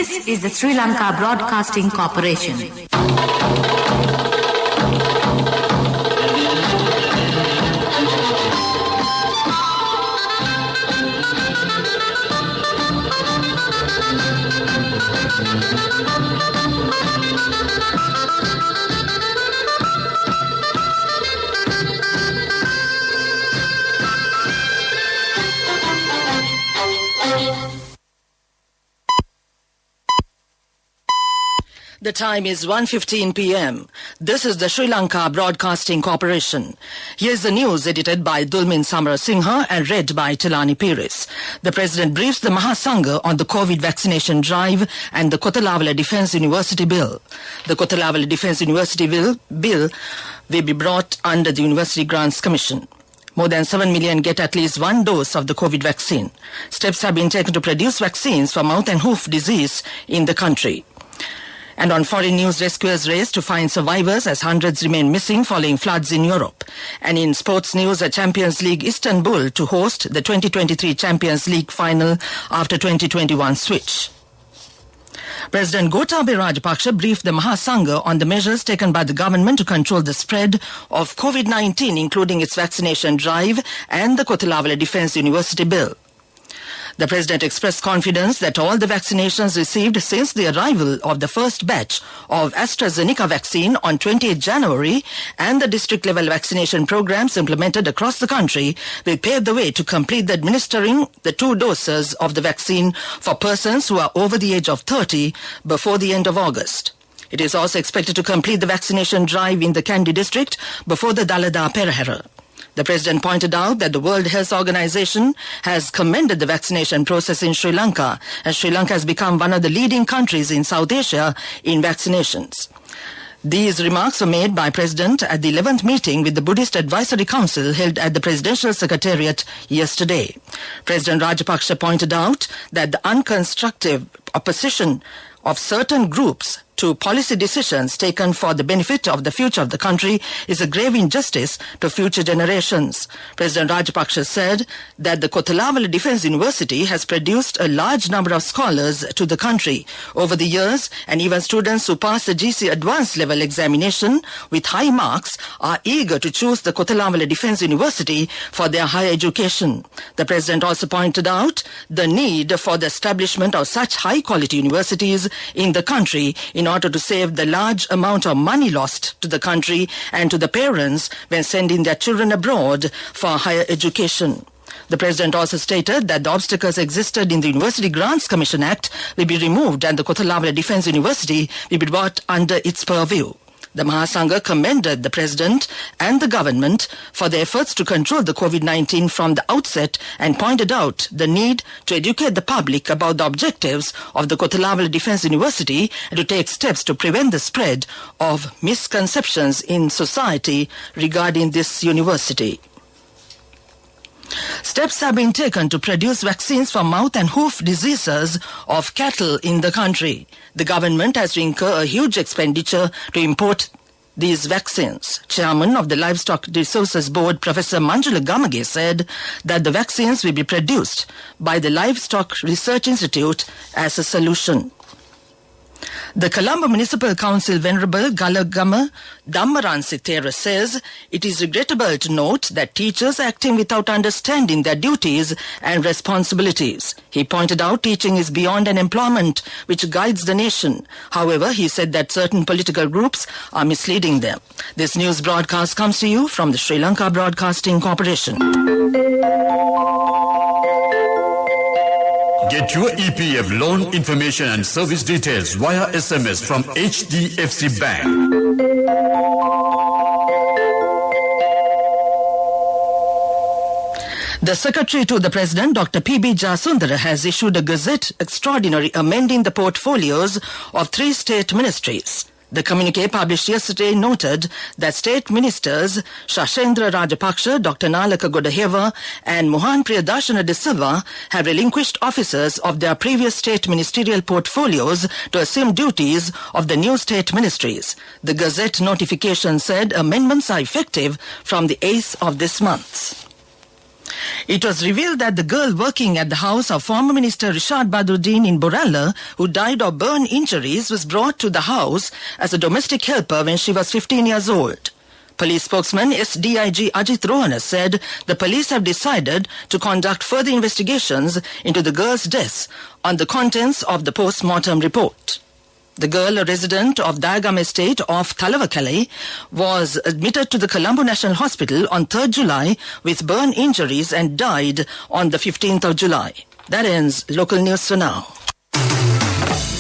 This is the Sri Lanka Broadcasting Corporation. The time is 1:15 p.m. This is the Sri Lanka Broadcasting Corporation. Here's the news edited by Dulmin Samarasinghe and read by Tilani Pires. The President briefs the Mahasangha on the COVID vaccination drive and the Kotalawala Defence University Bill. The Kotalawala Defence University Bill will be brought under the University Grants Commission. More than 7 million get at least one dose of the COVID vaccine. Steps have been taken to produce vaccines for mouth and hoof disease in the country. And on foreign news, rescuers race to find survivors as hundreds remain missing following floods in Europe. And in sports news, a Champions League Istanbul to host the 2023 Champions League final after 2021 switch. President Gotabaya Rajapaksa briefed the Mahasangha on the measures taken by the government to control the spread of COVID-19, including its vaccination drive and the Kotalawala Defence University Bill. The President expressed confidence that all the vaccinations received since the arrival of the first batch of AstraZeneca vaccine on 28 January and the district-level vaccination programs implemented across the country will pave the way to complete the administering the 2 doses of the vaccine for persons who are over the age of 30 before the end of August. It is also expected to complete the vaccination drive in the Kandy district before the Dalada Perahera. The President pointed out that the World Health Organization has commended the vaccination process in Sri Lanka, as Sri Lanka has become one of the leading countries in South Asia in vaccinations. These remarks were made by President at the 11th meeting with the Buddhist Advisory Council held at the Presidential Secretariat yesterday. President Rajapaksa pointed out that the unconstructive opposition of certain groups to policy decisions taken for the benefit of the future of the country is a grave injustice to future generations. President Rajapaksa said that the Kotalawala Defence University has produced a large number of scholars to the country over the years, and even students who pass the GC Advanced Level examination with high marks are eager to choose the Kotalawala Defence University for their higher education. The President also pointed out the need for the establishment of such high-quality universities in the country in order to save the large amount of money lost to the country and to the parents when sending their children abroad for higher education. The President also stated that the obstacles existed in the University Grants Commission Act will be removed and the Kotalawala Defence University will be brought under its purview. The Mahasangha commended the President and the government for their efforts to control the COVID-19 from the outset and pointed out the need to educate the public about the objectives of the Kotalawala Defence University and to take steps to prevent the spread of misconceptions in society regarding this university. Steps have been taken to produce vaccines for mouth and hoof diseases of cattle in the country. The government has to incur a huge expenditure to import these vaccines. Chairman of the Livestock Resources Board, Professor Manjula Gamage, said that the vaccines will be produced by the Livestock Research Institute as a solution. The Colombo Municipal Council Venerable Galagama Dhammaransithera says it is regrettable to note that teachers are acting without understanding their duties and responsibilities. He pointed out teaching is beyond an employment which guides the nation. However, he said that certain political groups are misleading them. This news broadcast comes to you from the Sri Lanka Broadcasting Corporation. Get your EPF loan information and service details via SMS from HDFC Bank. The Secretary to the President, Dr. P.B. Jasundara, has issued a Gazette Extraordinary amending the portfolios of 3 state ministries. The communique published yesterday noted that State Ministers Shashendra Rajapaksa, Dr. Nalaka Godaheva and Mohan Priyadarshana de Silva have relinquished officers of their previous state ministerial portfolios to assume duties of the new state ministries. The Gazette notification said amendments are effective from the 8th of this month. It was revealed that the girl working at the house of former Minister Rishad Badruddin in Borala, who died of burn injuries, was brought to the house as a domestic helper when she was 15 years old. Police spokesman SDIG Ajit Rohana said the police have decided to conduct further investigations into the girl's death on the contents of the post-mortem report. The girl, a resident of Diagam estate of Thalavakale, was admitted to the Colombo National Hospital on 3rd July with burn injuries and died on the 15th of July. That ends local news for now.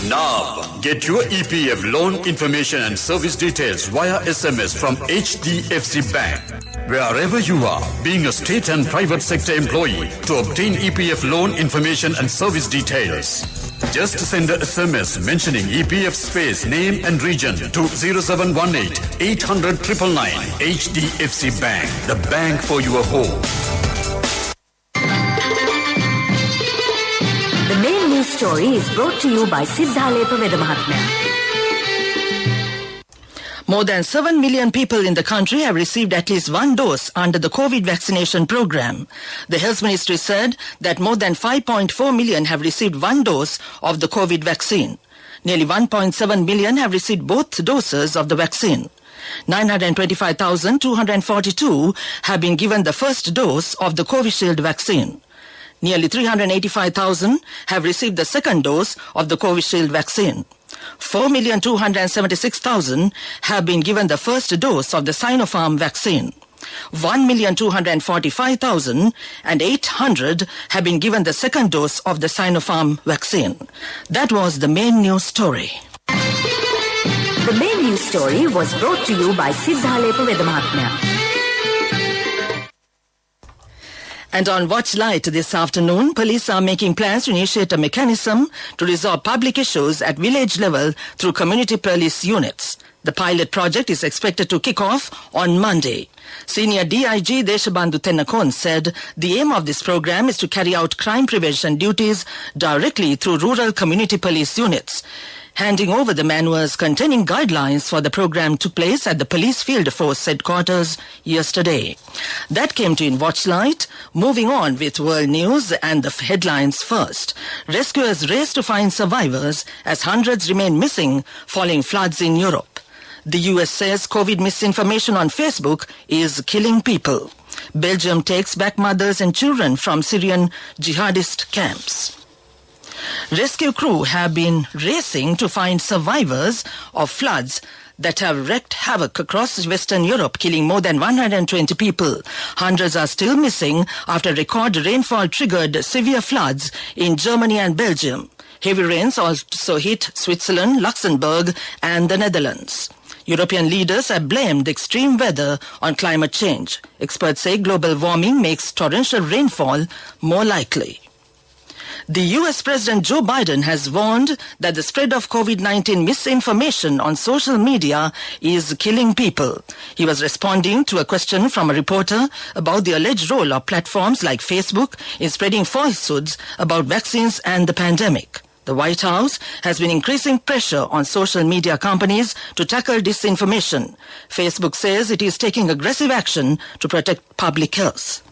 Now, get your EPF loan information and service details via SMS from HDFC Bank. Wherever you are, being a state and private sector employee, to obtain EPF loan information and service details, just send a SMS mentioning EPF space, name and region to 0718 800 999. HDFC Bank, the bank for your home. The main news story is brought to you by Siddhalepa Vedamahatmya. More than 7 million people in the country have received at least one dose under the COVID vaccination program. The Health Ministry said that more than 5.4 million have received one dose of the COVID vaccine. Nearly 1.7 million have received both doses of the vaccine. 925,242 have been given the first dose of the Covishield vaccine. Nearly 385,000 have received the second dose of the Covishield vaccine. 4,276,000 have been given the first dose of the Sinopharm vaccine. 1,245,800 have been given the second dose of the Sinopharm vaccine. That was the main news story. The main news story was brought to you by Siddhalepa Vedamahatmya. And on Watch Light this afternoon, police are making plans to initiate a mechanism to resolve public issues at village level through community police units. The pilot project is expected to kick off on Monday. Senior DIG Deshabandhu Tennakon said the aim of this program is to carry out crime prevention duties directly through rural community police units. Handing over the manuals containing guidelines for the program took place at the Police Field Force headquarters yesterday. That came to in Watchlight. Moving on with world news and the headlines first. Rescuers race to find survivors as hundreds remain missing following floods in Europe. The US says COVID misinformation on Facebook is killing people. Belgium takes back mothers and children from Syrian jihadist camps. Rescue crew have been racing to find survivors of floods that have wreaked havoc across Western Europe, killing more than 120 people. Hundreds are still missing after record rainfall triggered severe floods in Germany and Belgium. Heavy rains also hit Switzerland, Luxembourg, and the Netherlands. European leaders have blamed the extreme weather on climate change. Experts say global warming makes torrential rainfall more likely. The US President Joe Biden has warned that the spread of COVID-19 misinformation on social media is killing people. He was responding to a question from a reporter about the alleged role of platforms like Facebook in spreading falsehoods about vaccines and the pandemic. The White House has been increasing pressure on social media companies to tackle disinformation. Facebook says it is taking aggressive action to protect public health.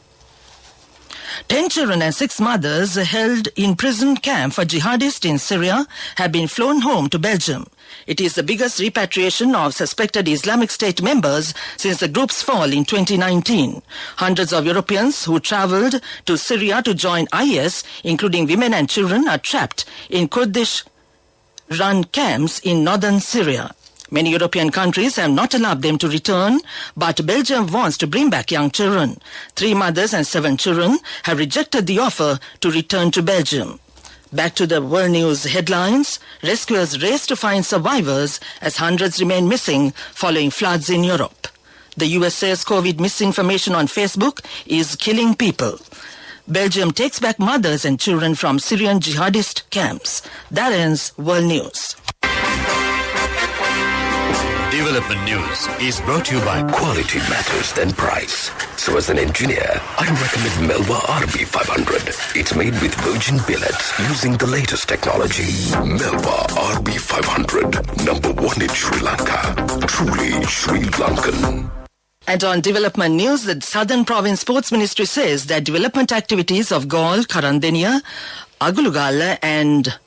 10 children and 6 mothers held in prison camp for jihadists in Syria have been flown home to Belgium. It is the biggest repatriation of suspected Islamic State members since the group's fall in 2019. Hundreds of Europeans who traveled to Syria to join IS, including women and children, are trapped in Kurdish-run camps in northern Syria. Many European countries have not allowed them to return, but Belgium wants to bring back young children. 3 mothers and 7 children have rejected the offer to return to Belgium. Back to the world news headlines. Rescuers race to find survivors as hundreds remain missing following floods in Europe. The US says COVID misinformation on Facebook is killing people. Belgium takes back mothers and children from Syrian jihadist camps. That ends world news. Development News is brought to you by Quality Matters Than Price. So as an engineer, I recommend Melba RB500. It's made with virgin billets using the latest technology. Melba RB500, #1 in Sri Lanka. Truly Sri Lankan. And on development news, the Southern Province Sports Ministry says that development activities of Gaul, Karandenia, Agulugala and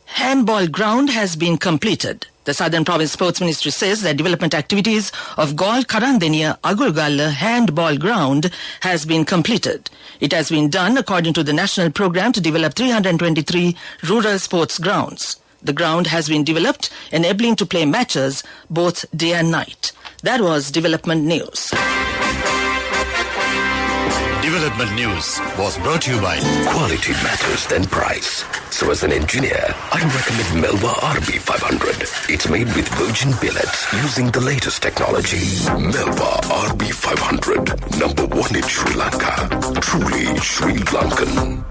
handball ground has been completed. The Southern Province Sports Ministry says that development activities of Gaul, Karandenia, Agulugala handball ground has been completed. It has been done according to the national program to develop 323 rural sports grounds. The ground has been developed, enabling to play matches both day and night. That was development news. Development news was brought to you by Quality matters than price. So as an engineer, I recommend Melba RB500. It's made with virgin billets using the latest technology. Melba RB500, number one in Sri Lanka. Truly Sri Lankan.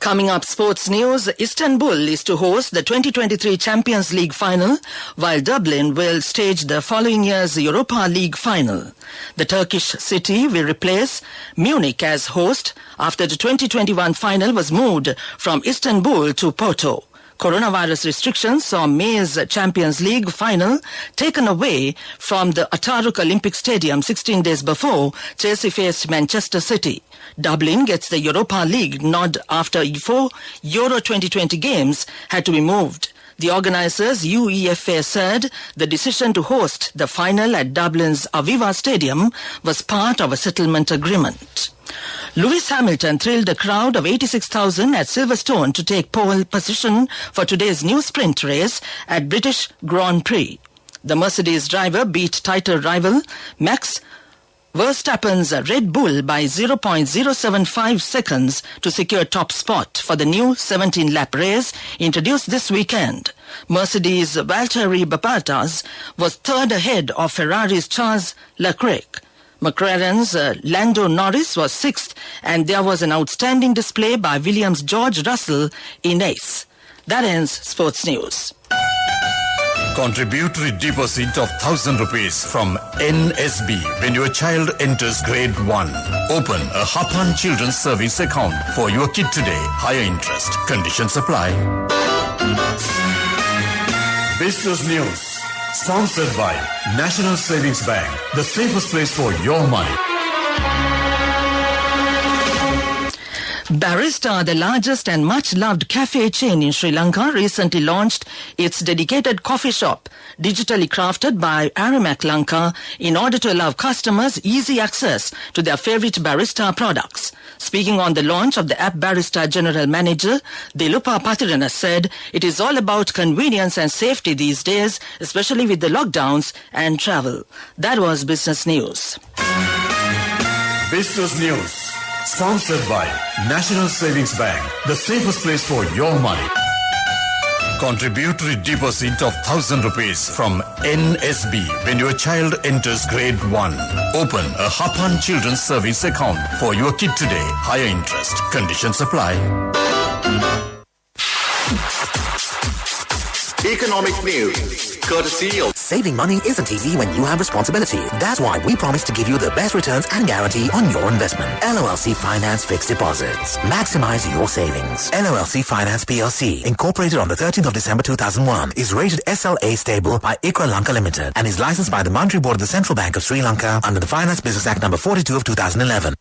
Coming up, sports news. Istanbul is to host the 2023 Champions League final, while Dublin will stage the following year's Europa League final. The Turkish city will replace Munich as host after the 2021 final was moved from Istanbul to Porto. Coronavirus restrictions saw May's Champions League final taken away from the Atatürk Olympic Stadium 16 days before Chelsea faced Manchester City. Dublin gets the Europa League nod after 4 Euro 2020 games had to be moved. The organisers, UEFA, said the decision to host the final at Dublin's Aviva Stadium was part of a settlement agreement. Lewis Hamilton thrilled a crowd of 86,000 at Silverstone to take pole position for today's new sprint race at British Grand Prix. The Mercedes driver beat title rival Max Verstappen's Red Bull by 0.075 seconds to secure top spot for the new 17-lap race introduced this weekend. Mercedes' Valtteri Bottas was third ahead of Ferrari's Charles Leclerc. McLaren's Lando Norris was sixth, and there was an outstanding display by Williams' George Russell in eighth. That ends sports news. Contributory deposit of 1,000 rupees from NSB when your child enters grade 1. Open a Hapan Children's Service account for your kid today. Higher interest. Conditions apply. Business news. Sponsored by National Savings Bank. The safest place for your money. Barista, the largest and much-loved cafe chain in Sri Lanka, recently launched its dedicated coffee shop, digitally crafted by Aramac Lanka, in order to allow customers easy access to their favorite barista products. Speaking on the launch of the app, Barista General Manager Dilupa Patirana said it is all about convenience and safety these days, especially with the lockdowns and travel. That was business news. Business news. Sponsored by National Savings Bank. The safest place for your money. Contributory deposit of 1,000 rupees from NSB when your child enters grade 1. Open a Hapan Children's Service account for your kid today. Higher interest. Conditions apply. Economic news, courtesy of... Saving money isn't easy when you have responsibility. That's why we promise to give you the best returns and guarantee on your investment. LOLC Finance Fixed Deposits. Maximize your savings. LOLC Finance PLC, incorporated on the 13th of December 2001, is rated SLA stable by ICRA Lanka Limited and is licensed by the Monetary Board of the Central Bank of Sri Lanka under the Finance Business Act number 42 of 2011.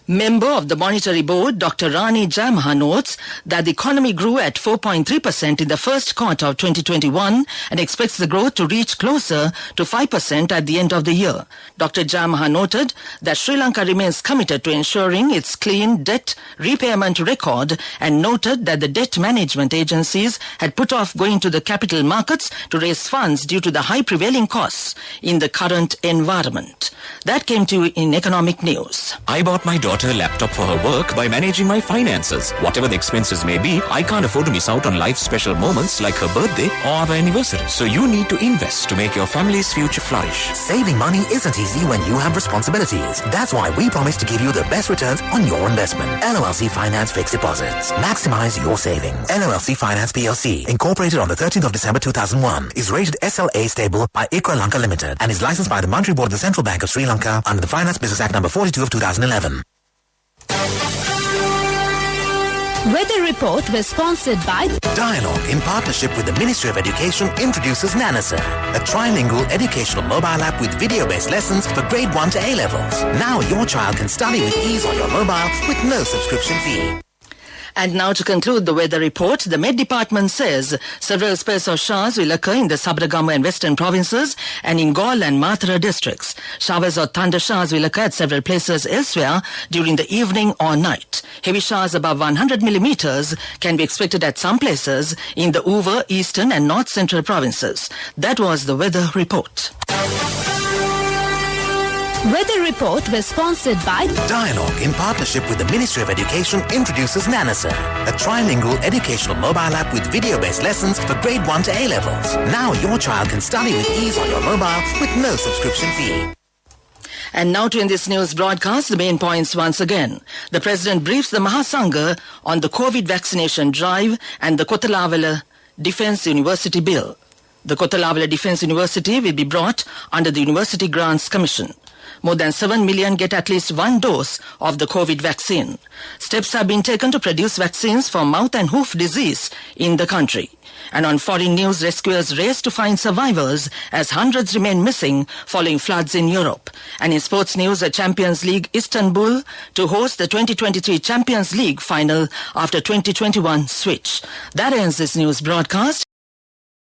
Member of the Monetary Board, Dr. Rani Jayamaha, notes that the economy grew at 4.3% in the first quarter of 2021 and expects the growth to reach closer to 5% at the end of the year. Dr. Jayamaha noted that Sri Lanka remains committed to ensuring its clean debt repayment record and noted that the debt management agencies had put off going to the capital markets to raise funds due to the high prevailing costs in the current environment. That came to you in economic news. I bought my daughter a laptop for her work by managing my finances. Whatever the expenses may be, I can't afford to miss out on life's special moments like her birthday or our anniversary. So you need to invest to make your family's future flourish. Saving money isn't easy when you have responsibilities. That's why we promise to give you the best returns on your investment. LOLC Finance Fixed Deposits. Maximize your savings. LOLC Finance PLC, incorporated on the 13th of December 2001, is rated SLA stable by ICRA Lanka Limited and is licensed by the Monetary Board of the Central Bank of Sri Lanka under the Finance Business Act number 42 of 2011. Weather report was sponsored by Dialogue, in partnership with the Ministry of Education, introduces Nanasa, a trilingual educational mobile app with video-based lessons for grade 1 to A-levels. Now your child can study with ease on your mobile with no subscription fee. And now to conclude the weather report, the Met Department says several spells of showers will occur in the Sabaragama and Western provinces and in Gaul and Mathura districts. Showers or thunder showers will occur at several places elsewhere during the evening or night. Heavy showers above 100 millimeters can be expected at some places in the Uva, Eastern and North Central provinces. That was the weather report. Weather report was sponsored by Dialogue, in partnership with the Ministry of Education, introduces Nanasa, a trilingual educational mobile app with video-based lessons for grade 1 to A-levels. Now your child can study with ease on your mobile with no subscription fee. And now to end this news broadcast, the main points once again. The President briefs the Mahasangha on the COVID vaccination drive and the Kotalavala Defence University Bill. The Kotalavala Defence University will be brought under the University Grants Commission. More than 7 million get at least one dose of the COVID vaccine. Steps have been taken to produce vaccines for mouth and hoof disease in the country. And on foreign news, rescuers race to find survivors as hundreds remain missing following floods in Europe. And in sports news, the Champions League Istanbul to host the 2023 Champions League final after 2021 switch. That ends this news broadcast.